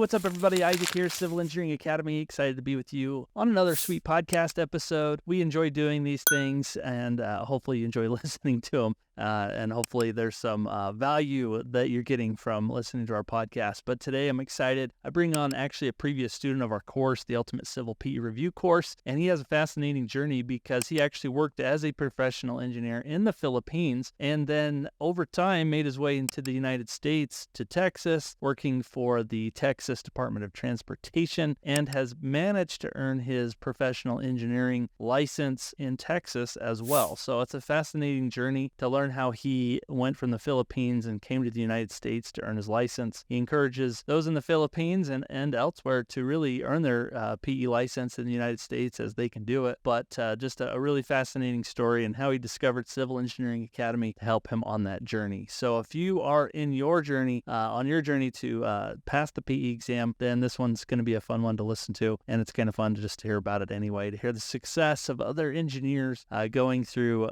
what's up, everybody? Isaac here, Civil Engineering Academy. Excited to be with you on another sweet podcast episode. We enjoy doing these things, and hopefully you enjoy listening to them. And hopefully there's some value that you're getting from listening to our podcast. But today I'm excited. I bring on actually a previous student of our course, the Ultimate Civil PE Review course, and he has a fascinating journey because he actually worked as a professional engineer in the Philippines, and then over time made his way into the United States to Texas, working for the Texas Department of Transportation, and has managed to earn his professional engineering license in Texas as well. So it's a fascinating journey to learn how he went from the Philippines and came to the United States to earn his license. He encourages those in the Philippines and elsewhere to really earn their PE license in the United States as they can do it. But just a really fascinating story and how he discovered Civil Engineering Academy to help him on that journey. So if you are in your journey, on your journey to pass the PE exam, then this one's going to be a fun one to listen to. And it's kind of fun to just hear about it anyway, to hear the success of other engineers going through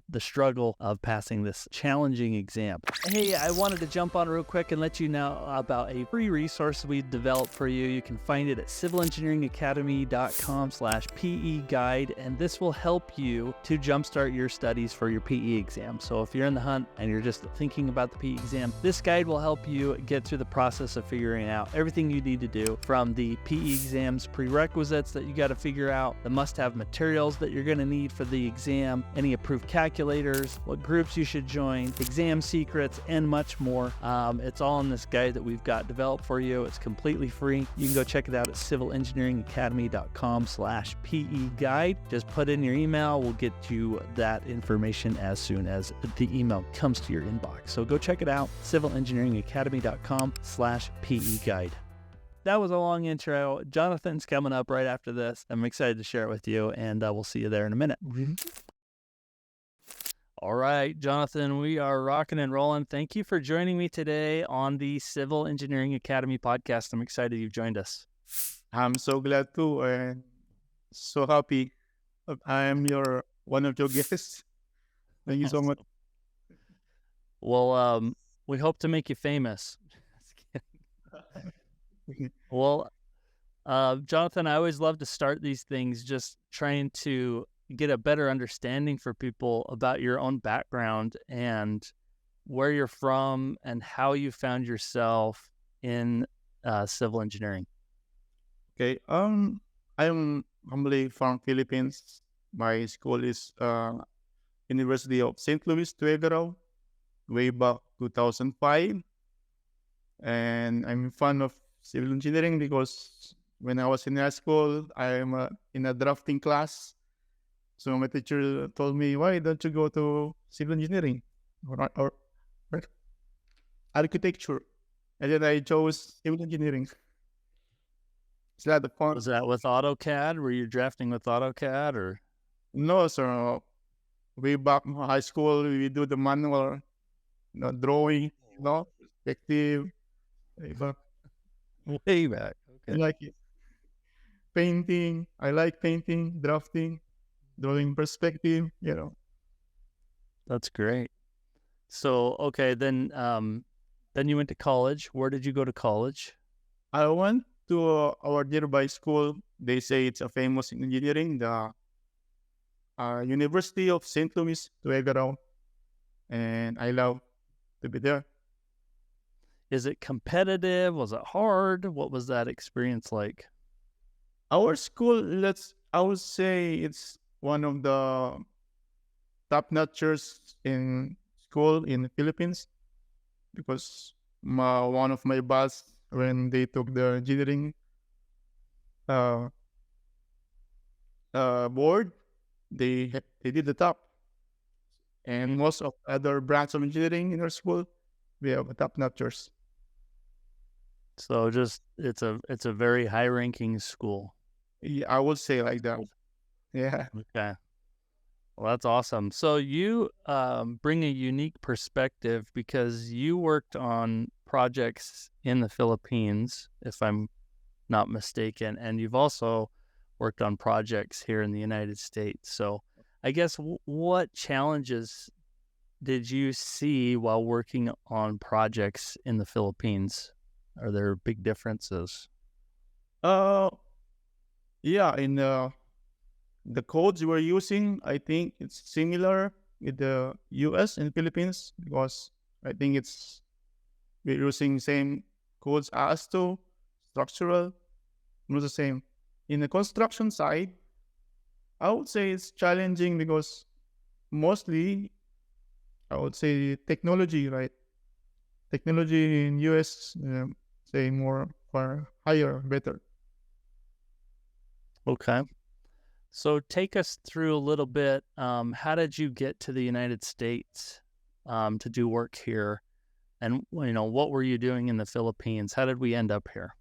the struggle of passing this challenging exam. Hey, I wanted to jump on real quick and let you know about a free resource we developed for you. You can find it at civilengineeringacademy.com/PE guide, and this will help you to jumpstart your studies for your PE exam. So if you're in the hunt and you're just thinking about the PE exam, this guide will help you get through the process of figuring out everything you need to do, from the PE exam's prerequisites that you got to figure out, the must-have materials that you're going to need for the exam, any approved calculators, what groups you should join, exam secrets, and much more. It's all in this guide that we've got developed for you. It's completely free. You can go check it out at civilengineeringacademy.com/PE guide. Just put in your email. We'll get you that information as soon as the email comes to your inbox. So go check it out, civilengineeringacademy.com/PE guide. That was a long intro. Jonathan's coming up right after this. I'm excited to share it with you, and we'll see you there in a minute. All right, Jonathan, we are rocking and rolling. Thank you for joining me today on the Civil Engineering Academy podcast. I'm excited you've joined us. I'm so glad too, and so happy I am one of your guests. Thank you so much. Well, we hope to make you famous. Well, Jonathan, I always love to start these things just trying to get a better understanding for people about your own background and where you're from and how you found yourself in civil engineering. Okay, I'm humbly from Philippines. My school is University of St. Louis, Tuguegarao, way back 2005. And I'm a fan of civil engineering because when I was in high school, I'm in a drafting class. So my teacher told me, why don't you go to civil engineering or architecture? And then I chose civil engineering. It's a lot of fun. Was that with AutoCAD? Were you drafting with AutoCAD or? No, sir. Way back in high school, we do the manual, drawing, perspective. Way back. Okay. I like it. Painting. I like painting, drafting, drawing perspective, That's great. So, okay, then you went to college. Where did you go to college? I went to our nearby school. They say it's a famous in engineering, the University of St. Louis, Tuguegarao, and I love to be there. Is it competitive? Was it hard? What was that experience like? Our school, I would say it's one of the top-notchers in school in the Philippines, because one of my boss, when they took the engineering board, they did the top. And most of other branches of engineering in our school, we have top-notchers. So it's a very high-ranking school. Yeah, I would say like that. Yeah. Okay. Well, that's awesome. So you bring a unique perspective because you worked on projects in the Philippines, if I'm not mistaken, and you've also worked on projects here in the United States. So I guess what challenges did you see while working on projects in the Philippines? Are there big differences? Uh, yeah, in the codes we're using, I think it's similar with the US and Philippines because I think we're using same codes as to structural, not the same. In the construction side, I would say it's challenging because mostly I would say technology, right? Technology in US, say more far higher, better. Okay. So take us through a little bit. How did you get to the United States to do work here? And, what were you doing in the Philippines? How did we end up here?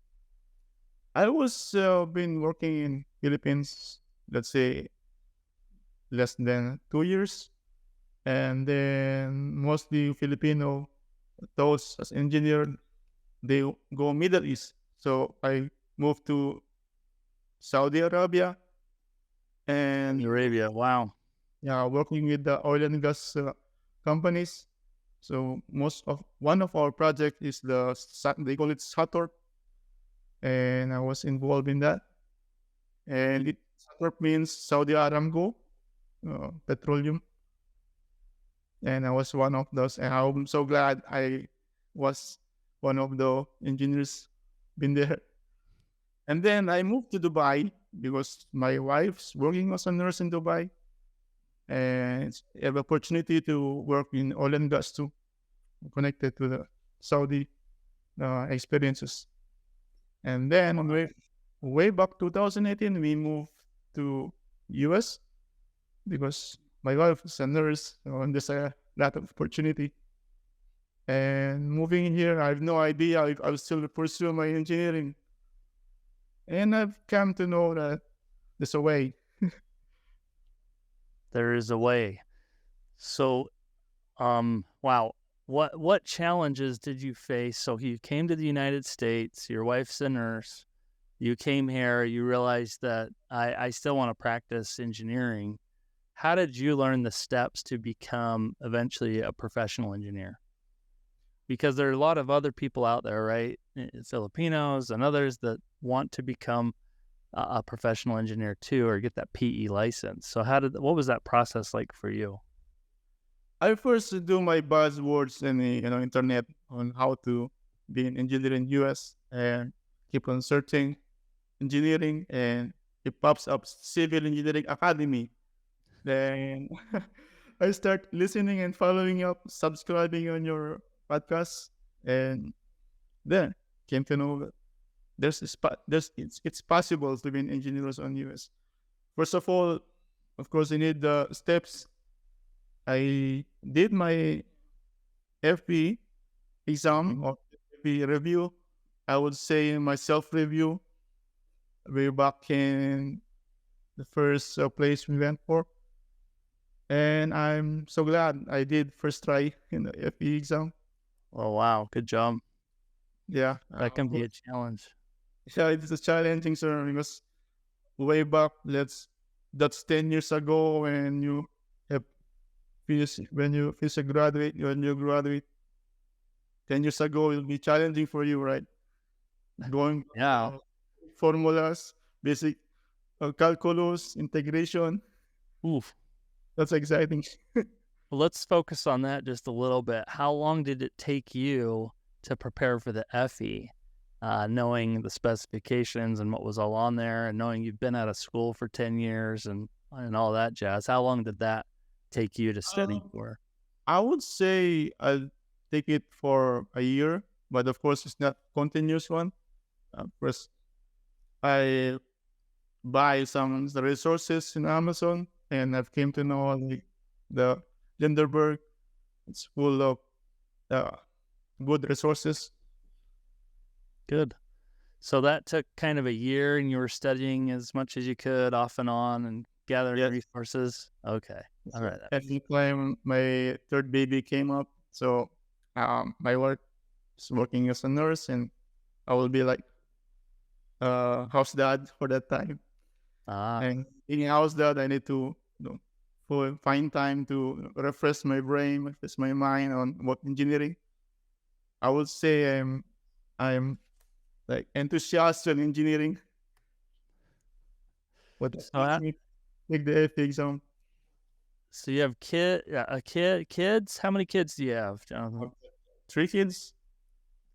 I was been working in Philippines, let's say less than 2 years, and then mostly Filipino, those as engineer, they go Middle East. So I moved to Saudi Arabia Saudi and Arabia. Wow. yeah, working with the oil and gas companies. So most of one of our project is they call it SATORP, and I was involved in that. And SATORP means Saudi Aramco Petroleum, and I was one of those. And I'm so glad I was one of the engineers been there. And then I moved to Dubai because my wife's working as a nurse in Dubai, and I have opportunity to work in oil and gas too, connected to the Saudi experiences. And then way back 2018, we moved to US because my wife is a nurse, and there's a lot of opportunity. And moving in here, I have no idea if I'll still pursue my engineering. And I've come to know that there's a way. There is a way. So, wow. What challenges did you face? So you came to the United States, your wife's a nurse, you came here, you realized that I still want to practice engineering. How did you learn the steps to become eventually a professional engineer? Because there are a lot of other people out there, right? Filipinos and others that want to become a professional engineer too, or get that PE license. So what was that process like for you? I first do my buzzwords in the internet on how to be an engineer in US and keep on searching engineering, and it pops up Civil Engineering Academy. Then I start listening and following up, subscribing on your podcast, and then came to know that it's possible to be an engineer on US. First of all, of course, you need the steps. I did my FP exam or FP review. I would say my self review way back in the first place we went for. And I'm so glad I did first try in the FE exam. Oh, wow. Good job. Yeah. That can be a challenge. Yeah, it's a challenging, sir, because way back, that's 10 years ago when you have when you graduate 10 years ago, it'll be challenging for you, right? Going Yeah. Formulas, basic calculus, integration. Oof. That's exciting. Well, let's focus on that just a little bit. How long did it take you to prepare for the FE, knowing the specifications and what was all on there, and knowing you've been out of school for 10 years and all that jazz? How long did that take you to study for? I would say I'll take it for a year, but of course it's not continuous one. First, I buy some of the resources in Amazon, and I've came to know the Lindenberg. It's full of good resources. Good. So that took kind of a year, and you were studying as much as you could off and on and gathering resources. Okay. All right. At the time, my third baby came up, so my work is working as a nurse, and I will be like house dad for that time. And being house dad, I need to find time to refresh my brain, refresh my mind on what engineering. I would say I'm like enthusiastic in engineering. What So, makes me take the FA exam? so you have kids. How many kids do you have, Jonathan? 3 kids.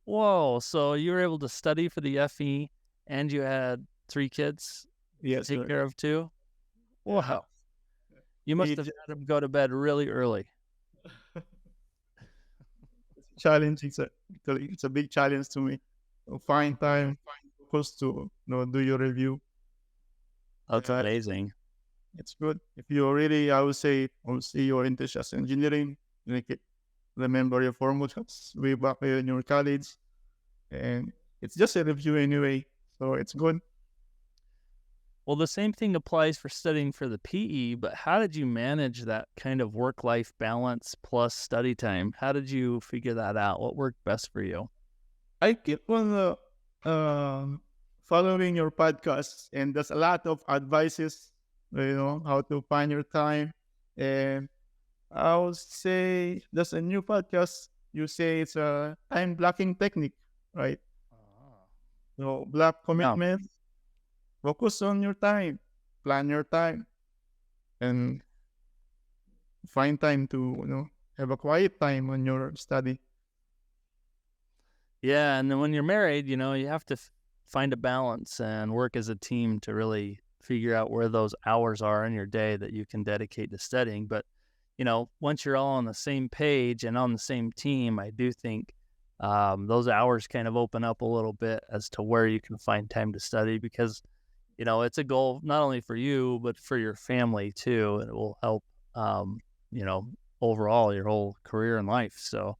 Whoa! So you were able to study for the FE, and you had 3 kids to Yes, take sir. care of too. Yeah. Wow! You must have It's had them go to bed really early. challenging. It's a big challenge to me. Find time, find focus to do your review. That's Uh, amazing. it's good. If you really, I would say you're interested in engineering, like remember your formulas way back in your college, and it's just a review anyway, so it's good. Well, the same thing applies for studying for the PE, but how did you manage that kind of work-life balance plus study time? How did you figure that out? What worked best for you? I keep on following your podcasts, and there's a lot of advices, how to find your time. And I would say there's a new podcast. You say it's a time blocking technique, right? So block Yeah. commitment, focus on your time, plan your time, and find time to have a quiet time on your study. Yeah, and then when you're married, you have to find a balance and work as a team to really figure out where those hours are in your day that you can dedicate to studying. But, once you're all on the same page and on the same team, I do think those hours kind of open up a little bit as to where you can find time to study because, it's a goal not only for you, but for your family too. And it will help, overall your whole career and life. So,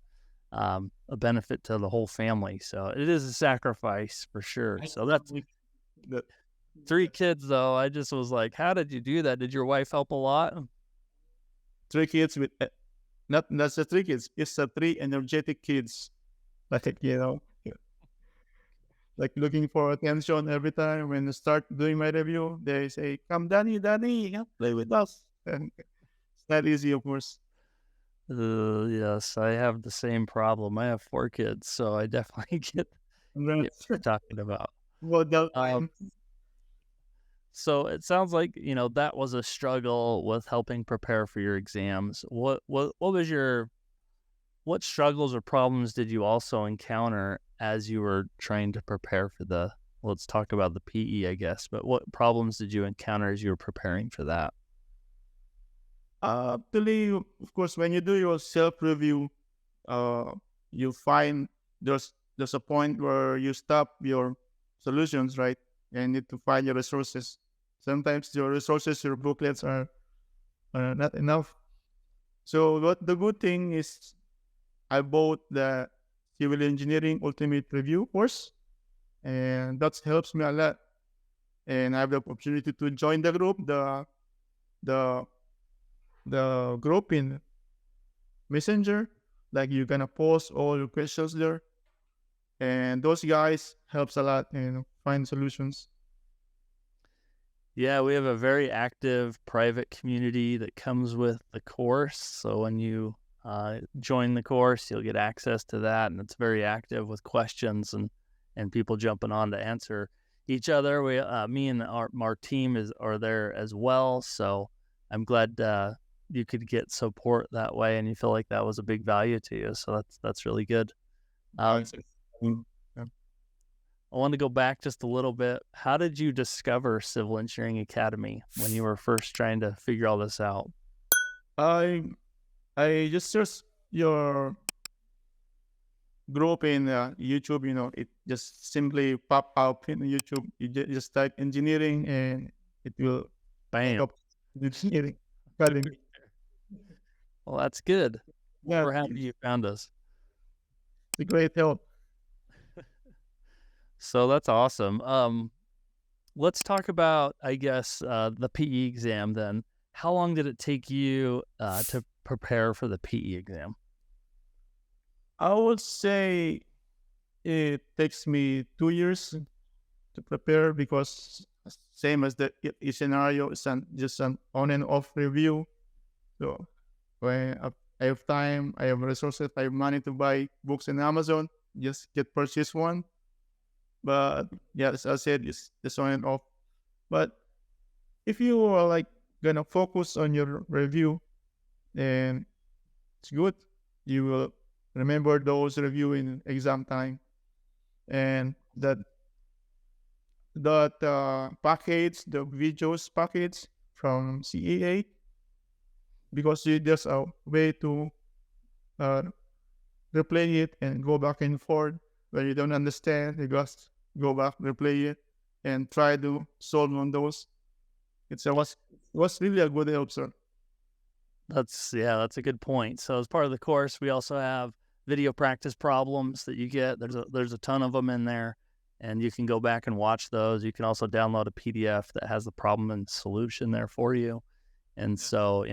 a benefit to the whole family. So it is a sacrifice for sure. So that's That 3 kids though. I just was like, how did you do that? Did your wife help a lot? 3 kids with not just 3 kids. It's a 3 energetic kids. Like like looking for attention every time. When I start doing my review, they say, "Come, Danny, Danny, play with us." And it's not easy, of course. Yes, I have the same problem. I have 4 kids, so I definitely get what you're talking about. Well, Um, so it sounds like that was a struggle with helping prepare for your exams. What struggles or problems did you also encounter as you were trying to prepare for let's talk about the PE, I guess, but what problems did you encounter as you were preparing for that? actually, of course, when you do your self review, you find there's a point where you stop your solutions, right? And need to find your resources. Sometimes your resources, your booklets are not enough. So what the good thing is, I bought the civil engineering ultimate review course, and that helps me a lot. And I have the opportunity to join the group, the the group in Messenger. Like you're gonna post all your questions there, and those guys helps a lot, find solutions. Yeah, we have a very active private community that comes with the course. So when you join the course, you'll get access to that, and it's very active with questions and people jumping on to answer each other. Me and our team are there as well. So I'm glad you could get support that way, and you feel like that was a big value to you. So that's really good. I want to go back just a little bit. How did you discover Civil Engineering Academy when you were first trying to figure all this out? I I just searched your group in YouTube. It just simply pop up in YouTube. You just type engineering, and it will Bam. up engineering academy. Well, that's good. Yeah, We're happy you found us. it's a great help. So that's awesome. Let's talk about, I guess, the PE exam then. How long did it take you to prepare for the PE exam? I would say it takes me 2 years to prepare because same as the scenario, it's just an on and off review. So when I have time, I have resources, I have money to buy books in Amazon, just get purchase one. But yeah, as I said, it's on and off. But if you are like gonna focus on your review, then it's good. You will remember those review in exam time, and that package, the videos package from CEA, because there's a way to uh, replay it and go back and forth. When you don't understand, you just go back, replay it, and try to solve on those. Was really a good help, sir. That's a good point. So as part of the course, we also have video practice problems that you get. There's a ton of them in there, and you can go back and watch those. You can also download a PDF that has the problem and solution there for you. And so,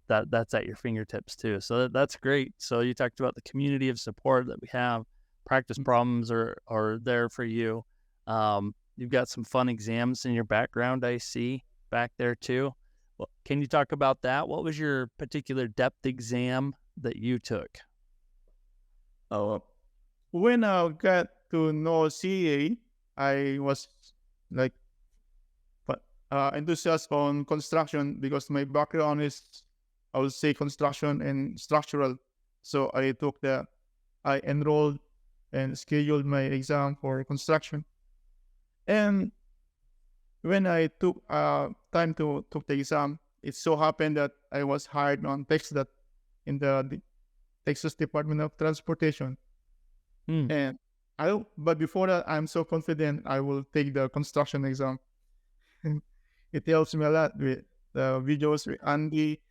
that's at your fingertips too. So that's great. So you talked about the community of support that we have. Practice problems are there for you. You've got some fun exams in your background, I see back there too. Well, can you talk about that? What was your particular depth exam that you took? When I got to know CEA, I was like enthusiastic on construction because my background is, I would say, construction and structural. So I enrolled and scheduled my exam for construction. And when I took time to took the exam, it so happened that I was hired on Texas in the Texas Department of Transportation. And but before that, I'm so confident I will take the construction exam. It helps me a lot with the videos with Andy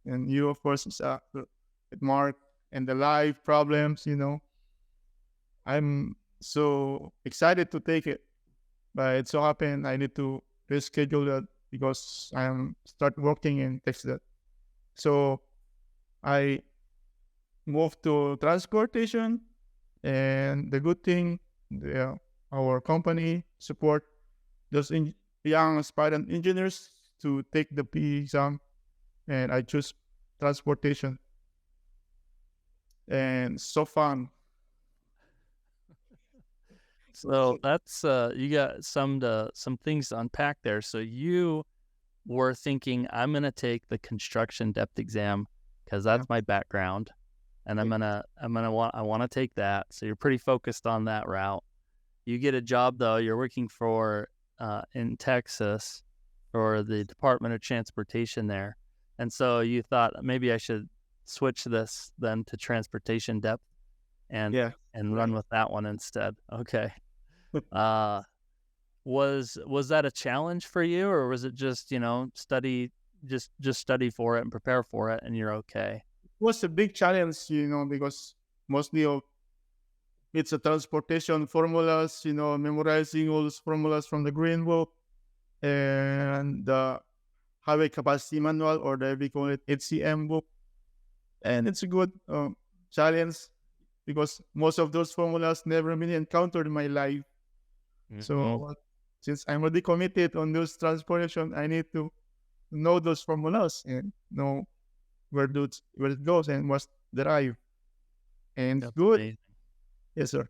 and you, of course, with Mark, and the live problems. I'm so excited to take it, but it so happened I need to reschedule that because I'm start working in Texas. So I moved to transportation, and the good thing, our company support those young aspirant engineers to take the PE exam, and I choose transportation, and so fun. So that's you got some things to unpack there. So you were thinking, I'm gonna take the construction depth exam because that's my background, and I want to take that. So you're pretty focused on that route. You get a job though. You're working for in Texas for the Department of Transportation there, and so you thought maybe I should switch this then to transportation depth and run with that one instead. Okay. Was that a challenge for you, or was it just study study for it and prepare for it and you're okay? It was a big challenge, because mostly of it's a transportation formulas, memorizing all those formulas from the green book and the highway capacity manual, or we call it HCM book. And it's a good challenge because most of those formulas never been encountered in my life. So since I'm already committed on those transportation, I need to know those formulas and know where it goes and what's the drive. And that's good. Amazing. Yes, sir.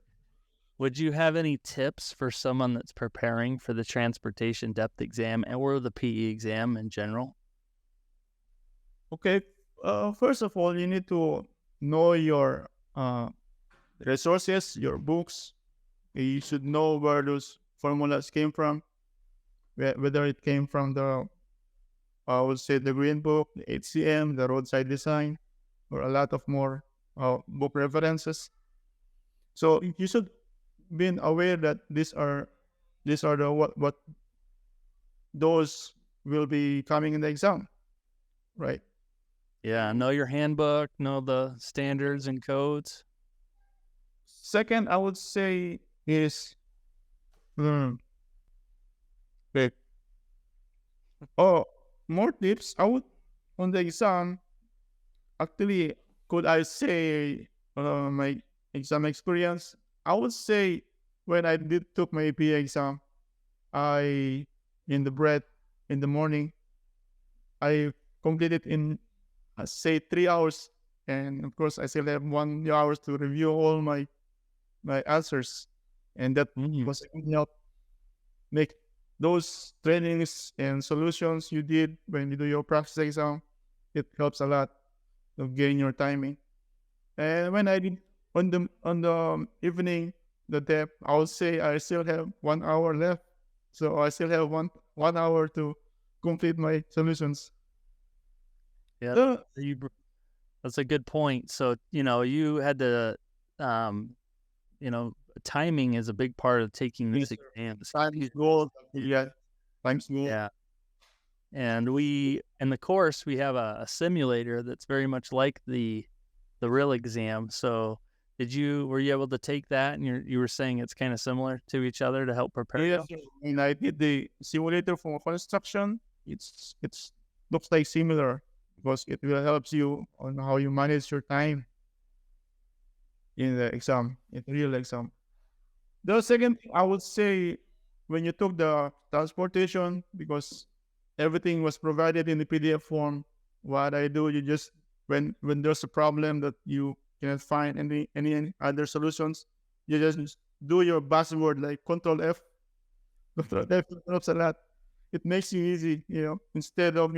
Would you have any tips for someone that's preparing for the transportation depth exam or the PE exam in general? Okay. First of all, you need to know your resources, your books. You should know where those formulas came from, whether it came from I would say the Green Book, the HCM, the roadside design, or a lot of more book references. So you should be aware that these are the what those will be coming in the exam, right? Yeah, know your handbook, know the standards and codes. Second, I would say is more tips. I would on the exam. Actually, could I say my exam experience? I would say when I took my AP exam, in the morning, I completed in say 3 hours, and of course I still have 1 hour to review all my answers. and that Mm. was a good help. Make those trainings and solutions you did when you do your practice exam, it helps a lot to gain your timing. And when I did on the evening, the depth, I would say I still have 1 hour left, so I still have one hour to complete my solutions. Yeah, Uh, that's a good point. So, you had to, um, timing is a big part of taking yes, this sir. exam. Time is gold. Yeah, time's gold. Yeah. And in the course, we have a simulator that's very much like the real exam. So were you able to take that, and you were saying it's kind of similar to each other to help prepare Yes, you? sir. And I did the simulator for construction. It's looks like similar because it will help you on how you manage your time in the exam, in the real exam. The second thing I would say, when you took the transportation, because everything was provided in the PDF form, what I do, you just when there's a problem that you cannot find any other solutions, you just do your buzzword like Control F. Control F helps a lot. It makes it easy, instead of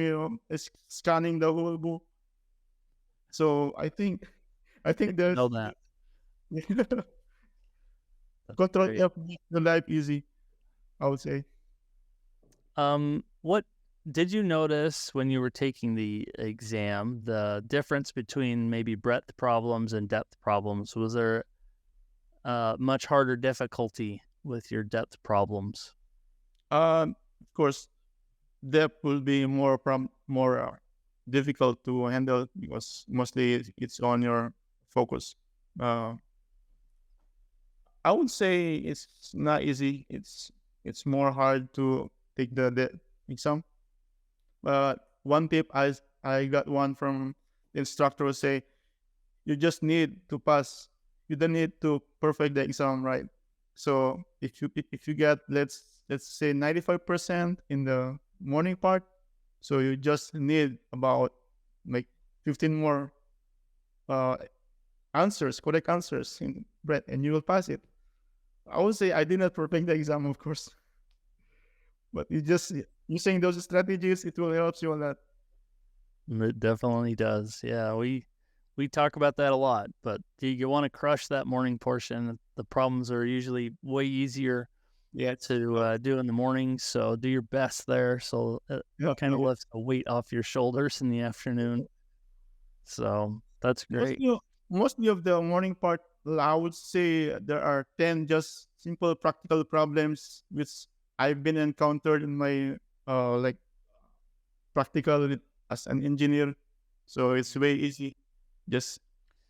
scanning the whole book. So I think Know there's that. That's Control great. F makes the life easy, I would say. What did you notice when you were taking the exam, the difference between maybe breadth problems and depth problems? Was there much harder difficulty with your depth problems? Of course, depth will be more difficult to handle because mostly it's on your focus. Uh, I would say it's not easy. It's more hard to take the exam. But one tip I got one from the instructor will say you just need to pass. You don't need to perfect the exam, right? So if you get let's say 95% in the morning part, so you just need about like 15 more uh, correct answers in breadth, and you will pass it. I would say I did not perfect the exam, of course, but you just using those strategies, it will help you a lot. It definitely does. Yeah, we talk about that a lot, but you want to crush that morning portion. The problems are usually way easier Yes. to do in the morning, so do your best there. So it Yeah. kind of lifts the weight off your shoulders in the afternoon. So that's great. Mostly of the morning part, I would say there are 10 just simple practical problems which I've been encountered in my like practical as an engineer. So it's way easy. Just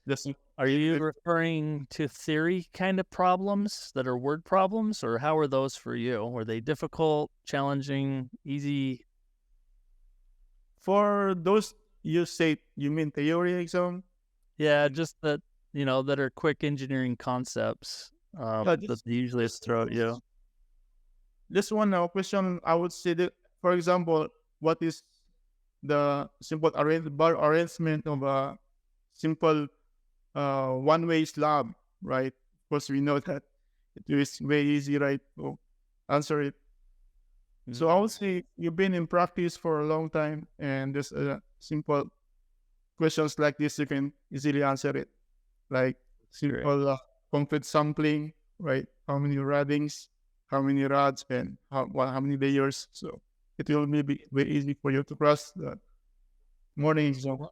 just Are you referring to theory kind of problems that are word problems, or how are those for you? Were they difficult, challenging, easy? for those you mean theory exam? Yeah, just that are quick engineering concepts Yeah, that they usually just throw at you. this one question I would say that, for example, what is the simple bar arrangement of a simple one-way slab, right? Of course, we know that it is very easy, right, to answer it. So I would say you've been in practice for a long time, and there's simple questions like this, you can easily answer it. Like Great. simple concrete sampling, right? How many roddings, how many rods, and how many layers. So it will be very easy for you to cross the morning exam. A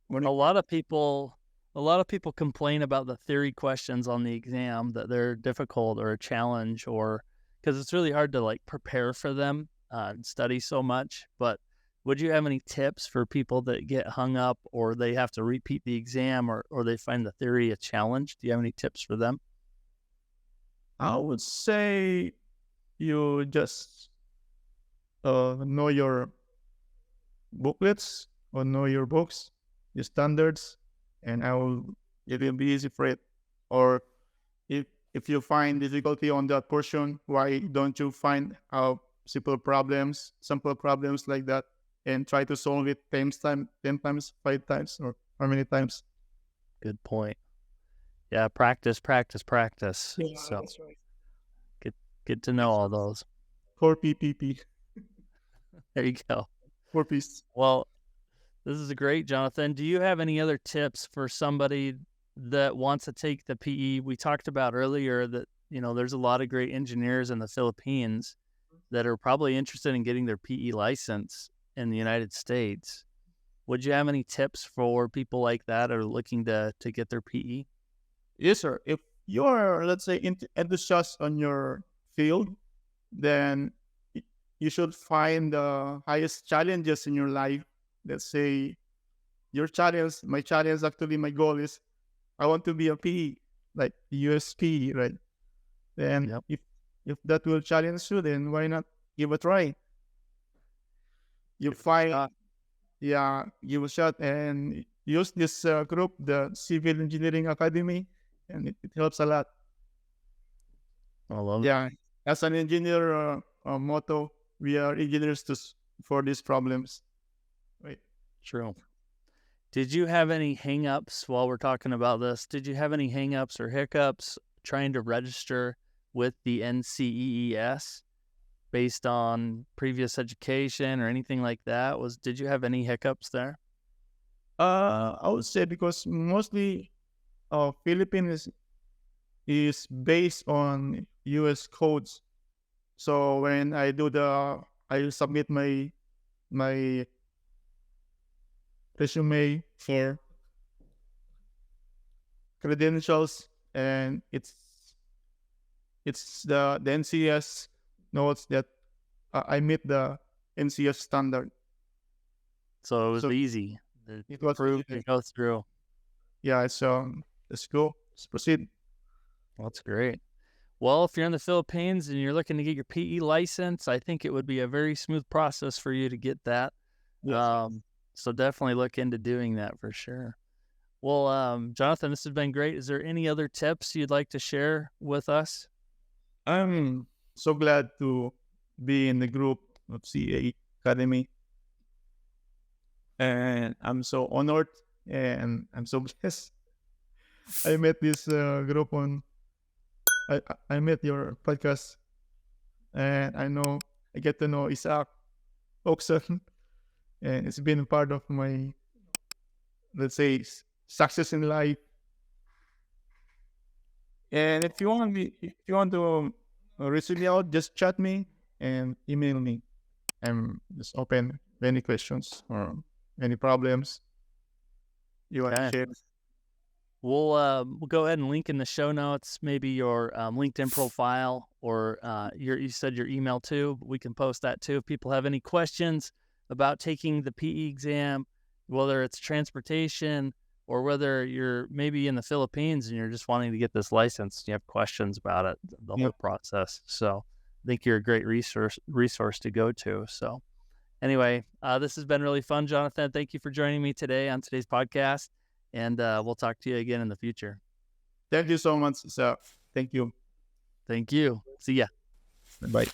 Morning. lot of people complain about the theory questions on the exam, that they're difficult or a challenge, or because it's really hard to like prepare for them and study so much. But would you have any tips for people that get hung up, or they have to repeat the exam, or they find the theory a challenge? Do you have any tips for them? I would say you just know your booklets or know your books, your standards, and it will be easy for it. Or if you find difficulty on that portion, why don't you find simple problems like that, and try to solve it 10 times, 5 times, or how many times? Good point. Yeah, practice, practice, practice. Yeah, So that's right. Good to know all those. 4PPP. There you go. 4 piece. Well, this is great, Jonathan. Do you have any other tips for somebody that wants to take the PE? We talked about earlier that, there's a lot of great engineers in the Philippines that are probably interested in getting their PE license in the United States. Would you have any tips for people like that or looking to get their PE? Yes, sir. If you're, let's say, enthusiastic on your field, then you should find the highest challenges in your life. Let's say my challenge, actually, my goal is I want to be a PE, like USP, right? Then Yep. if that will challenge you, then why not give a try? You find, give a shot and use this group, the Civil Engineering Academy, and it helps a lot. I love it. Yeah, as an engineer motto, we are engineers for these problems. Right. True. Did you have any hang-ups while we're talking about this? Did you have any hang-ups or hiccups trying to register with the NCEES based on previous education or anything like that? Did you have any hiccups there? I would say because mostly Philippines is based on US codes. So when I submit my resume for credentials, and it's the NCEES notes that I meet the NCEES standard. So it was easy. It was approved to go through. Yeah, let's go. Let's proceed. That's great. Well, if you're in the Philippines and you're looking to get your PE license, I think it would be a very smooth process for you to get that. Yes. So definitely look into doing that for sure. Well, Jonathan, this has been great. Is there any other tips you'd like to share with us? I'm so glad to be in the group of CEA Academy. And I'm so honored and I'm so blessed. I met this group I met your podcast, and I get to know Isaac Oxon, and it's been part of my, let's say, success in life. And if you want to reach me out, just chat me and email me. I'm just open to any questions or any problems you want to share. We'll go ahead and link in the show notes, maybe your LinkedIn profile or you said your email too. We can post that too. If people have any questions about taking the PE exam, whether it's transportation or whether you're maybe in the Philippines and you're just wanting to get this license, you have questions about it, the whole process. So I think you're a great resource to go to. So anyway, this has been really fun, Jonathan. Thank you for joining me today on today's podcast. And we'll talk to you again in the future. Thank you so much, sir. Thank you. Thank you. See ya. Bye.